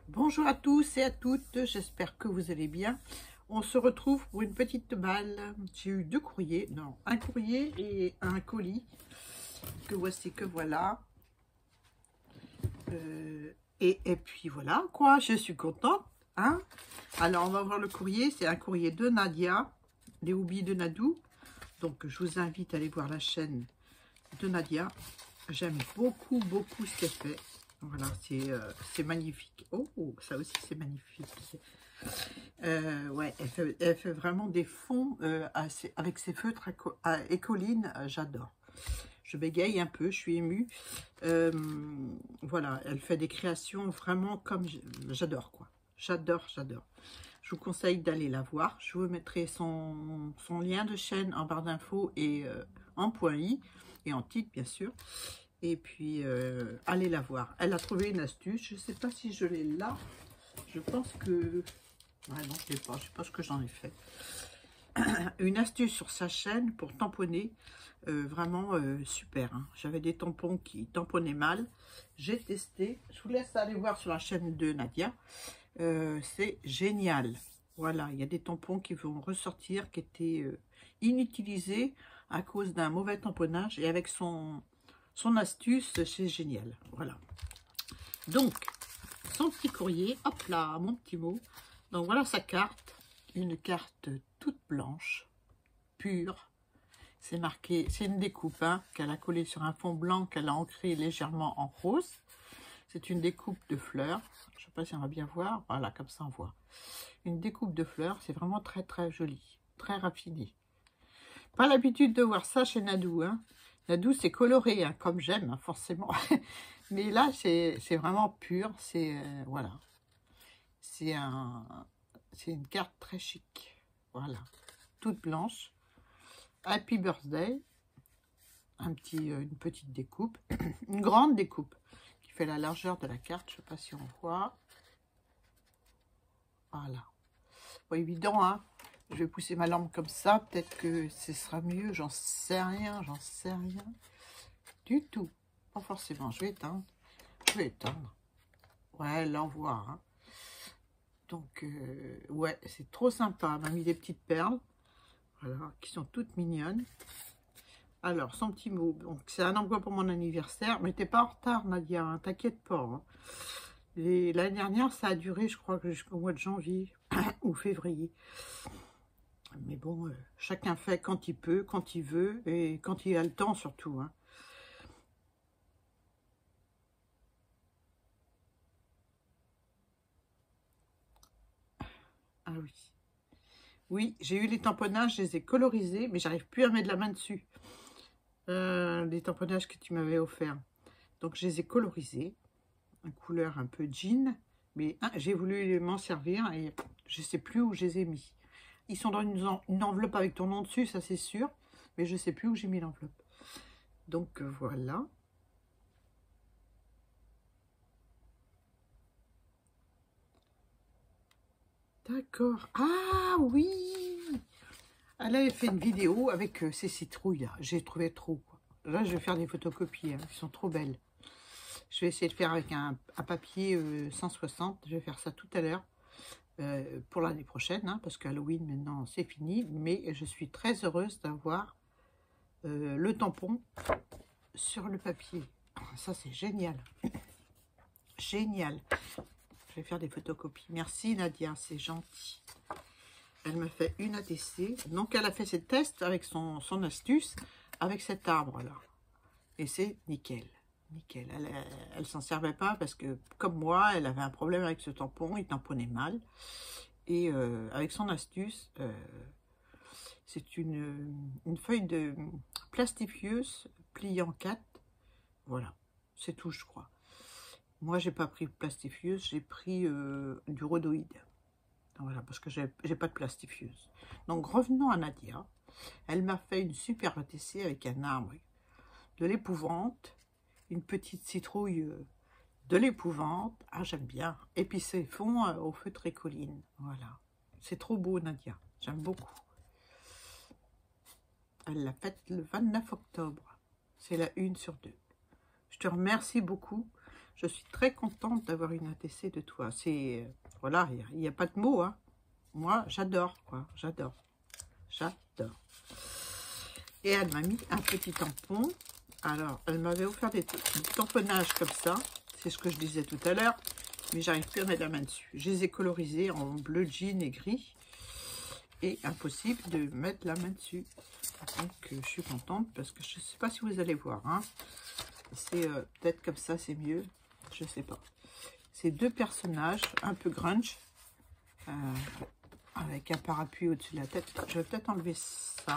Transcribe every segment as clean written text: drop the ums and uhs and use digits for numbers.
Bonjour à tous et à toutes, j'espère que vous allez bien. On se retrouve pour une petite balle. J'ai eu deux courriers, non, un courrier et un colis. Que voici, que voilà. Et puis voilà, quoi, je suis contente. Hein. Alors, on va voir le courrier. C'est un courrier de Nadia, les hobbies de Nadou. Donc, je vous invite à aller voir la chaîne de Nadia. J'aime beaucoup ce qu'elle fait. Voilà, c'est magnifique. Oh, ça aussi, c'est magnifique. Ouais, elle fait vraiment des fonds avec ses feutres à écoline. J'adore. Je bégaye un peu, je suis émue. Voilà, elle fait des créations vraiment comme... J'adore, quoi. J'adore. Je vous conseille d'aller la voir. Je vous mettrai son lien de chaîne en barre d'infos et en point I et en titre, bien sûr. Et puis, allez la voir. Elle a trouvé une astuce. Je ne sais pas si je l'ai là. Je pense que... Ouais, non, je ne l'ai pas. Je ne sais pas ce que j'en ai fait. Une astuce sur sa chaîne pour tamponner. Vraiment super. Hein. J'avais des tampons qui tamponnaient mal. J'ai testé. Je vous laisse aller voir sur la chaîne de Nadia. C'est génial. Voilà, il y a des tampons qui vont ressortir, qui étaient inutilisés à cause d'un mauvais tamponnage. Et avec son astuce, c'est génial. Voilà. Donc, son petit courrier. Hop là, mon petit mot. Donc, voilà sa carte. Une carte toute blanche, pure. C'est marqué, c'est une découpe hein, qu'elle a collée sur un fond blanc qu'elle a ancré légèrement en rose. C'est une découpe de fleurs. Je ne sais pas si on va bien voir. Voilà, comme ça on voit. Une découpe de fleurs, c'est vraiment très joli, très raffiné. Pas l'habitude de voir ça chez Nadou. Hein. Nadou, c'est coloré, hein, comme j'aime, hein, forcément. Mais là, c'est vraiment pur. C'est voilà. C'est une carte très chic. Voilà, toute blanche. Happy Birthday. Une petite découpe. Une grande découpe qui fait la largeur de la carte. Je ne sais pas si on voit. Voilà. Pas évident, hein. Je vais pousser ma lampe comme ça. Peut-être que ce sera mieux. J'en sais rien. Du tout. Pas forcément. Je vais éteindre. Ouais, l'envoi. Hein. Donc, ouais, c'est trop sympa. Elle m'a mis des petites perles. Voilà, qui sont toutes mignonnes. Alors, son petit mot. Donc, c'est un envoi pour mon anniversaire. Mais t'es pas en retard, Nadia. Hein, t'inquiète pas. Hein. L'année dernière, ça a duré, je crois, jusqu'au mois de janvier ou février. Mais bon, chacun fait quand il peut, quand il veut et quand il a le temps surtout. Hein. Ah oui. Oui, j'ai eu les tamponnages, je les ai colorisés, mais j'arrive plus à mettre la main dessus. Les tamponnages que tu m'avais offerts. Donc, je les ai colorisés. Une couleur un peu jean. Mais j'ai voulu m'en servir et je ne sais plus où je les ai mis. Ils sont dans une enveloppe avec ton nom dessus, ça c'est sûr. Mais je ne sais plus où j'ai mis l'enveloppe. Donc voilà. D'accord. Ah oui. Elle avait fait une vidéo avec ces citrouilles là. J'ai trouvé trop. Quoi. Là, je vais faire des photocopies. Hein. Elles sont trop belles. Je vais essayer de faire avec un papier 160. Je vais faire ça tout à l'heure. Pour l'année prochaine, hein, parce qu'Halloween maintenant c'est fini, mais je suis très heureuse d'avoir le tampon sur le papier. Ça c'est génial. Génial. Je vais faire des photocopies. Merci Nadia, c'est gentil. Elle me fait une ATC. Donc elle a fait ses tests avec son astuce, avec cet arbre là. Et c'est nickel. Nickel. Elle s'en servait pas parce que, comme moi, elle avait un problème avec ce tampon, il tamponnait mal. Et avec son astuce, c'est une feuille de plastifieuse pliée en 4. Voilà, c'est tout, je crois. Moi, j'ai pas pris plastifieuse, j'ai pris du rhodoïde. Voilà, parce que j'ai pas de plastifieuse. Donc, revenons à Nadia. Elle m'a fait une super ATC avec un arbre de l'épouvante, une petite citrouille de l'épouvante. Ah, j'aime bien. Et puis, c'est fond au feutre écoline. Voilà. C'est trop beau, Nadia. J'aime beaucoup. Elle l'a faite le 29 octobre. C'est la 1 sur 2. Je te remercie beaucoup. Je suis très contente d'avoir une ATC de toi. C'est, voilà, il n'y a pas de mots, hein. Moi, j'adore, quoi. J'adore. J'adore. Et elle m'a mis un petit tampon. Alors, elle m'avait offert des tamponnages comme ça. C'est ce que je disais tout à l'heure. Mais j'arrive plus à mettre la main dessus. Je les ai colorisés en bleu jean et gris. Et impossible de mettre la main dessus. Donc, je suis contente parce que je ne sais pas si vous allez voir. Hein. C'est peut-être comme ça, c'est mieux. Je ne sais pas. C'est deux personnages un peu grunge. Avec un parapluie au-dessus de la tête. Je vais peut-être enlever ça.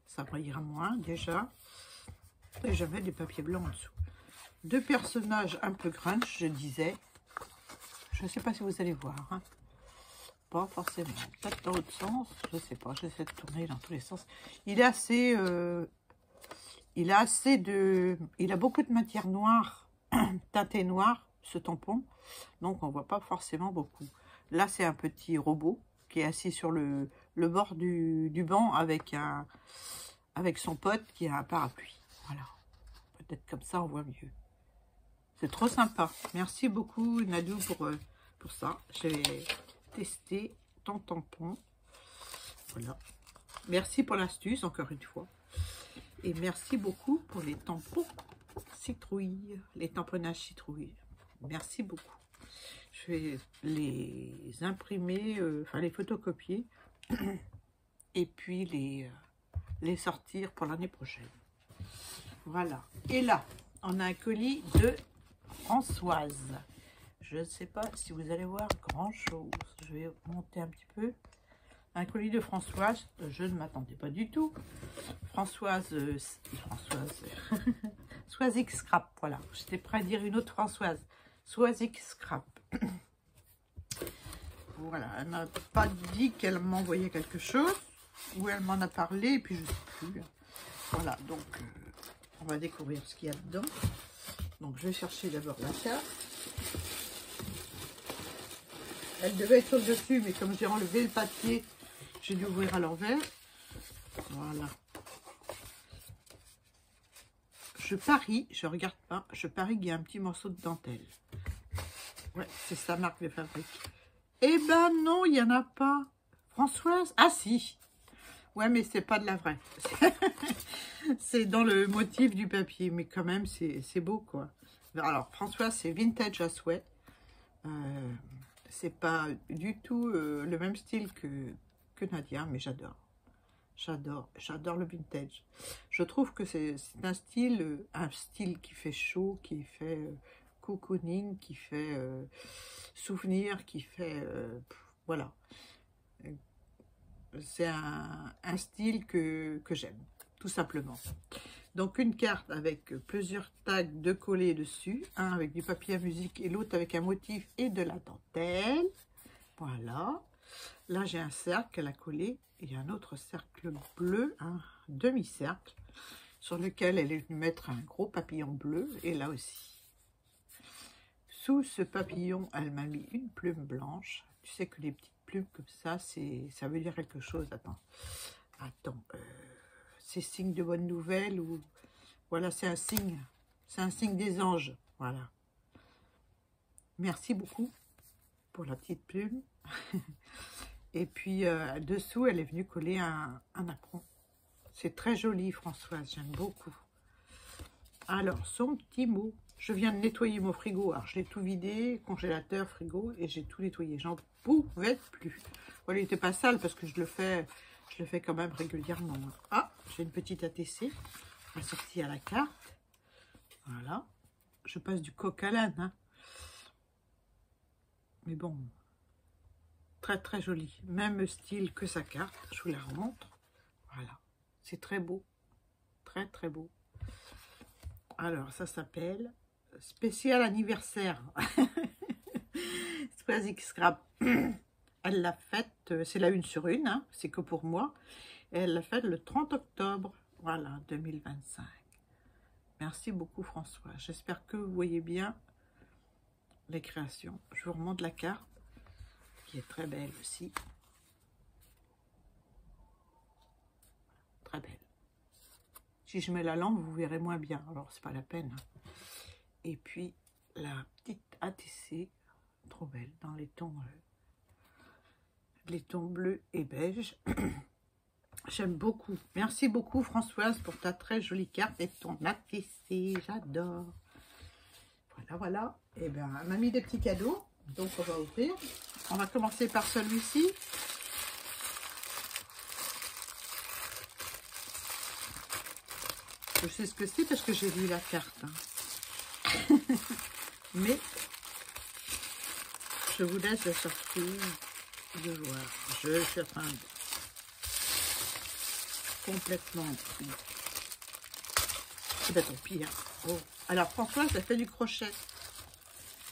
Ça brillera moins déjà. Et je mets du papier blanc en dessous. Deux personnages un peu grunge, je disais. Je ne sais pas si vous allez voir. Hein. Pas forcément. Peut-être dans l'autre sens. Je ne sais pas. J'essaie de tourner dans tous les sens. Il est assez... il a beaucoup de matière noire, teintée noire, ce tampon. Donc, on ne voit pas forcément beaucoup. Là, c'est un petit robot qui est assis sur le bord du banc avec son pote qui a un parapluie. Voilà. Peut-être comme ça, on voit mieux. C'est trop sympa. Merci beaucoup, Nadou, pour ça. J'ai testé ton tampon. Voilà. Merci pour l'astuce, encore une fois. Et merci beaucoup pour les tampons citrouilles, les tamponnages citrouilles. Merci beaucoup. Je vais les imprimer, enfin les photocopier et puis les sortir pour l'année prochaine. Voilà. Et là, on a un colis de Françoise. Je ne sais pas si vous allez voir grand chose. Je vais monter un petit peu. Un colis de Françoise, je ne m'attendais pas du tout. Françoise Swazik Scrap, voilà. J'étais prêt à dire une autre Françoise. Swazik Scrap. Voilà, elle m'a pas dit qu'elle m'envoyait quelque chose, ou elle m'en a parlé, et puis je ne sais plus. Voilà, donc on va découvrir ce qu'il y a dedans. Donc je vais chercher d'abord la carte. Elle devait être au-dessus, mais comme j'ai enlevé le papier, j'ai dû ouvrir à l'envers. Voilà. Je parie, je regarde pas, je parie qu'il y a un petit morceau de dentelle. Ouais, c'est sa marque de fabrique. Eh ben non, il n'y en a pas. Françoise? Ah si. Ouais, mais c'est pas de la vraie. C'est dans le motif du papier, mais quand même, c'est beau, quoi. Alors, Françoise, c'est vintage à souhait. C'est pas du tout le même style que Nadia, mais j'adore. J'adore le vintage. Je trouve que c'est un style qui fait chaud, qui fait cocooning, qui fait souvenir, qui fait... voilà. C'est un style que j'aime, tout simplement. Donc une carte avec plusieurs tags de collés dessus, un avec du papier à musique et l'autre avec un motif et de la dentelle. Voilà. Là j'ai un cercle à coller et un autre cercle bleu, un demi-cercle, sur lequel elle est venue mettre un gros papillon bleu, et là aussi. Sous ce papillon, elle m'a mis une plume blanche. Tu sais que les petites plumes comme ça, ça veut dire quelque chose. Attends, c'est signe de bonne nouvelle ou voilà, c'est un signe des anges. Voilà. Merci beaucoup pour la petite plume. Et puis dessous, elle est venue coller un apron. C'est très joli, Françoise, j'aime beaucoup. Alors, son petit mot. Je viens de nettoyer mon frigo. Alors, je l'ai tout vidé, congélateur, frigo, et j'ai tout nettoyé. J'en pouvais plus. Voilà, il n'était pas sale parce que je le fais quand même régulièrement. Ah, j'ai une petite ATC. Assortie à la carte. Voilà. Je passe du coq à l'âne. Hein. Mais bon, très très joli. Même style que sa carte. Je vous la remontre. Voilà. C'est très beau. Très très beau. Alors, ça s'appelle Spécial anniversaire. Swazik Scrap. Elle l'a faite, c'est la 1/1, hein, c'est que pour moi. Et elle l'a faite le 30 octobre, voilà, 2025. Merci beaucoup, François. J'espère que vous voyez bien les créations. Je vous remonte la carte, qui est très belle aussi. Très belle. Si je mets la lampe, vous verrez moins bien, alors c'est pas la peine. Et puis la petite ATC, trop belle, dans les tons bleus et beige. J'aime beaucoup. Merci beaucoup Françoise pour ta très jolie carte et ton ATC, j'adore. Voilà, voilà. Et bien, elle m'a mis des petits cadeaux, donc on va ouvrir. On va commencer par celui-ci. Je sais ce que c'est parce que j'ai lu la carte. Hein. Mais je vous laisse la surprise de voir. Je suis en train de complètement. C'est pas tant pis. Hein. Oh. Alors Françoise, elle fait du crochet.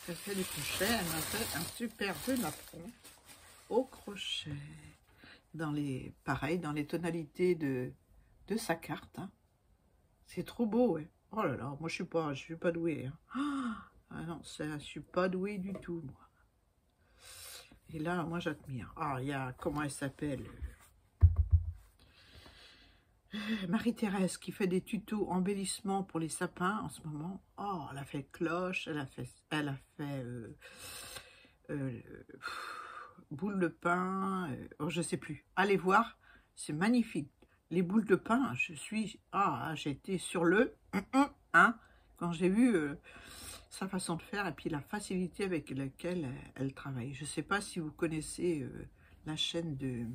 Elle fait du crochet. Elle m'a fait un super jeu napperon au crochet. Pareil, dans les tonalités de sa carte. Hein. C'est trop beau, ouais. Oh là là, moi je suis pas douée. Hein. Ah non, je suis pas douée du tout, moi. Et là, moi j'admire. Ah, il y a, comment elle s'appelle, Marie-Thérèse qui fait des tutos embellissement pour les sapins en ce moment. Oh, elle a fait cloche, elle a fait boule de pain, oh, je sais plus. Allez voir, c'est magnifique. Les boules de pain, j'ai été sur le hein, quand j'ai vu sa façon de faire et puis la facilité avec laquelle elle travaille. Je ne sais pas si vous connaissez la chaîne de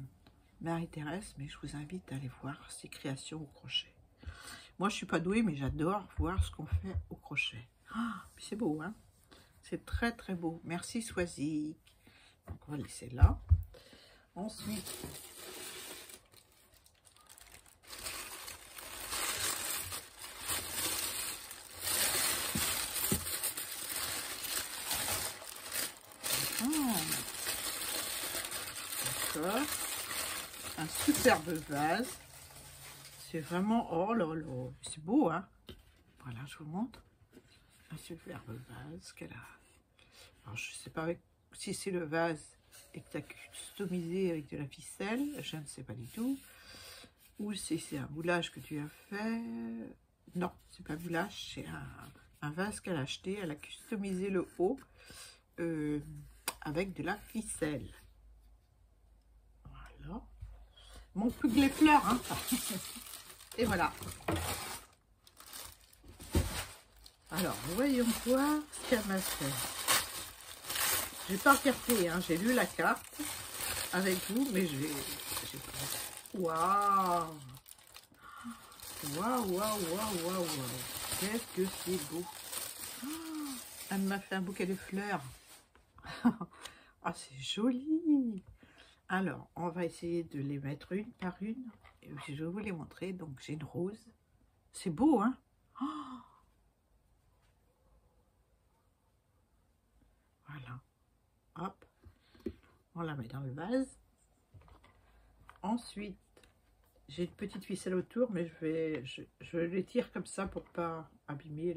Marie-Thérèse, mais je vous invite à aller voir ses créations au crochet. Moi, je ne suis pas douée, mais j'adore voir ce qu'on fait au crochet. Oh, c'est beau, hein? C'est très, très beau. Merci, Swazik. Donc, on va laisser là. Ensuite, un superbe vase. C'est vraiment, oh là là, c'est beau, hein. Voilà, je vous montre. Un superbe vase qu'elle a. Alors, je sais pas si c'est le vase et que tu as customisé avec de la ficelle, je ne sais pas du tout. Ou si c'est un moulage que tu as fait. Non, c'est pas un moulage, c'est un vase qu'elle a acheté. Elle a customisé le haut avec de la ficelle. Voilà. Mon plus que les fleurs, hein. Et voilà. Alors, voyons voir ce qu'elle m'a fait. J'ai pas regardé, hein. J'ai lu la carte avec vous, mais j'ai... Waouh! Waouh, waouh, waouh, waouh, waouh! Qu'est-ce que c'est beau! Elle m'a fait un bouquet de fleurs. Ah, c'est joli! Alors, on va essayer de les mettre une par une. Et je vais vous les montrer. Donc, j'ai une rose. C'est beau, hein? Oh, voilà. Hop. On la met dans le vase. Ensuite, j'ai une petite ficelle autour, mais je les tire comme ça pour pas abîmer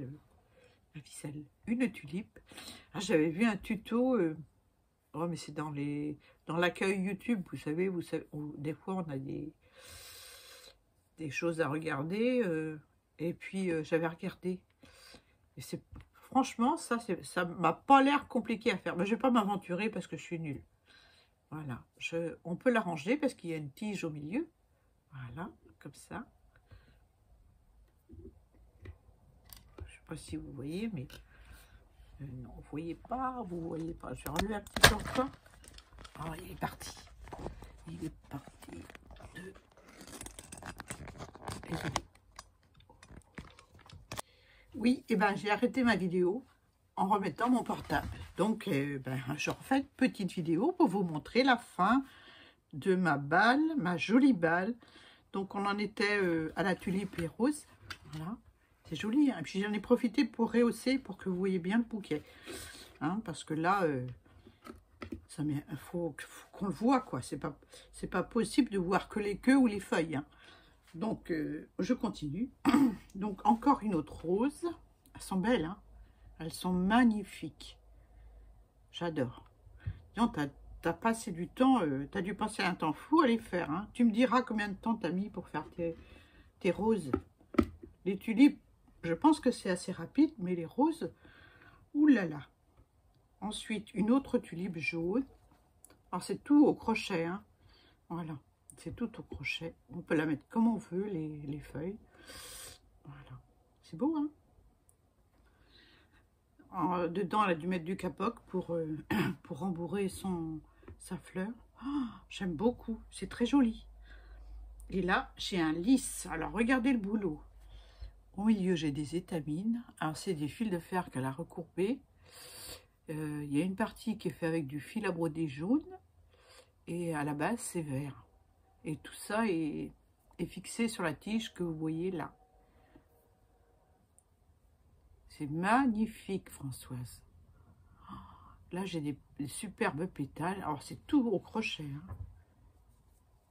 la ficelle. Une tulipe. Ah, j'avais vu un tuto... oh, mais c'est dans l'accueil YouTube, vous savez où des fois on a des choses à regarder, et puis j'avais regardé. Et franchement, ça m'a pas l'air compliqué à faire. Mais je vais pas m'aventurer parce que je suis nulle. Voilà, on peut l'arranger parce qu'il y a une tige au milieu. Voilà, comme ça. Je sais pas si vous voyez, mais... non, vous voyez pas, vous voyez pas. Je vais enlever un petit peu encore. Oh, il est parti. Il est parti. Oui, et ben j'ai arrêté ma vidéo en remettant mon portable. Donc, je refais une petite vidéo pour vous montrer la fin de ma balle, ma jolie balle. Donc, on en était à la tulipe et rose. Voilà. C'est joli, hein. Et puis j'en ai profité pour rehausser pour que vous voyez bien le bouquet. Hein, parce que là, il faut qu'on le voit, quoi. C'est pas possible de voir que les queues ou les feuilles. Hein. Donc, je continue. Donc, encore une autre rose. Elles sont belles, hein. Elles sont magnifiques. J'adore. Donc, t'as passé du temps, t'as dû passer un temps fou à les faire. Hein. Tu me diras combien de temps t'as mis pour faire tes roses. Les tulipes, je pense que c'est assez rapide, mais les roses, Ouh là là. Ensuite, une autre tulipe jaune. Alors, c'est tout au crochet, hein. Voilà, c'est tout au crochet. On peut la mettre comme on veut, les feuilles. Voilà, c'est beau, hein. Dedans, elle a dû mettre du capoc pour, pour rembourrer sa fleur. Oh, j'aime beaucoup, c'est très joli. Et là, j'ai un lisse. Alors, regardez le boulot. Au milieu, j'ai des étamines. Alors, c'est des fils de fer qu'elle a recourbés. Il y a une partie qui est faite avec du fil à broder jaune. Et à la base, c'est vert. Et tout ça est fixé sur la tige que vous voyez là. C'est magnifique, Françoise. Là, j'ai des superbes pétales. Alors, c'est tout au crochet, hein.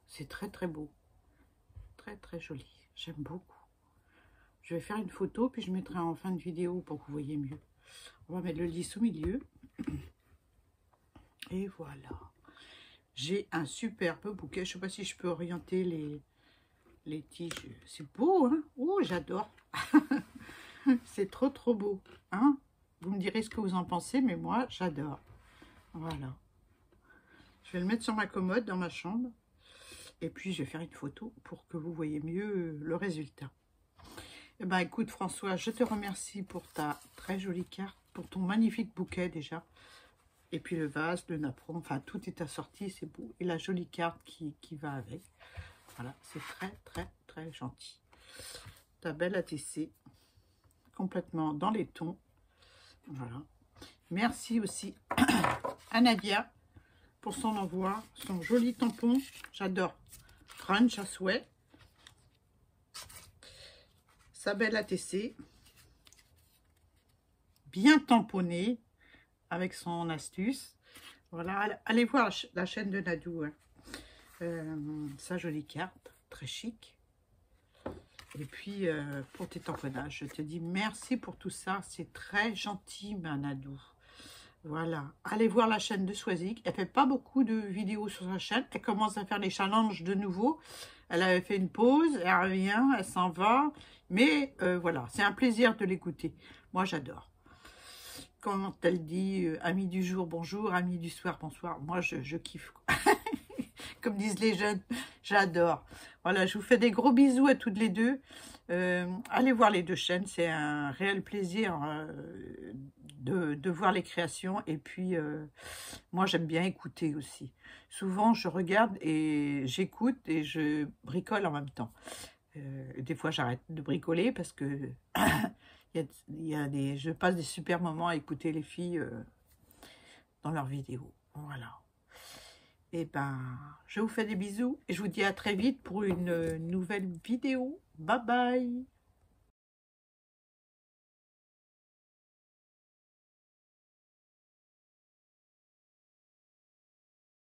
C'est très, très beau. Très, très joli. J'aime beaucoup. Je vais faire une photo, puis je mettrai en fin de vidéo pour que vous voyez mieux. On va mettre le lisse au milieu. Et voilà. J'ai un superbe bouquet. Je ne sais pas si je peux orienter les tiges. C'est beau, hein? Oh, j'adore. C'est trop, trop beau, hein? Vous me direz ce que vous en pensez, mais moi, j'adore. Voilà. Je vais le mettre sur ma commode dans ma chambre. Et puis, je vais faire une photo pour que vous voyez mieux le résultat. Eh bien, écoute, François, je te remercie pour ta très jolie carte, pour ton magnifique bouquet déjà. Et puis le vase, le napperon, enfin, tout est assorti, c'est beau. Et la jolie carte qui va avec. Voilà, c'est très, très, très gentil. Ta belle ATC, complètement dans les tons. Voilà. Merci aussi à Nadia pour son envoi, son joli tampon. J'adore. Crunch à souhait. Sa belle ATC. Bien tamponné avec son astuce. Voilà, allez voir la chaîne de Nadou. Hein. Sa jolie carte, très chic. Et puis, pour tes tamponnages, je te dis merci pour tout ça. C'est très gentil, ma Nadou. Voilà. Allez voir la chaîne de Swazik. Elle fait pas beaucoup de vidéos sur sa chaîne. Elle commence à faire les challenges de nouveau. Elle avait fait une pause, elle revient, elle s'en va. Mais voilà, c'est un plaisir de l'écouter. Moi, j'adore. Quand elle dit amis du jour, bonjour, amis du soir, bonsoir. Moi, je kiffe. Comme disent les jeunes, j'adore. Voilà, je vous fais des gros bisous à toutes les deux. Allez voir les deux chaînes, c'est un réel plaisir de voir les créations. Et puis, moi, j'aime bien écouter aussi. Souvent, je regarde et j'écoute et je bricole en même temps. Des fois, j'arrête de bricoler parce que je passe des super moments à écouter les filles dans leurs vidéos. Voilà. Et ben, je vous fais des bisous et je vous dis à très vite pour une nouvelle vidéo. Bye bye!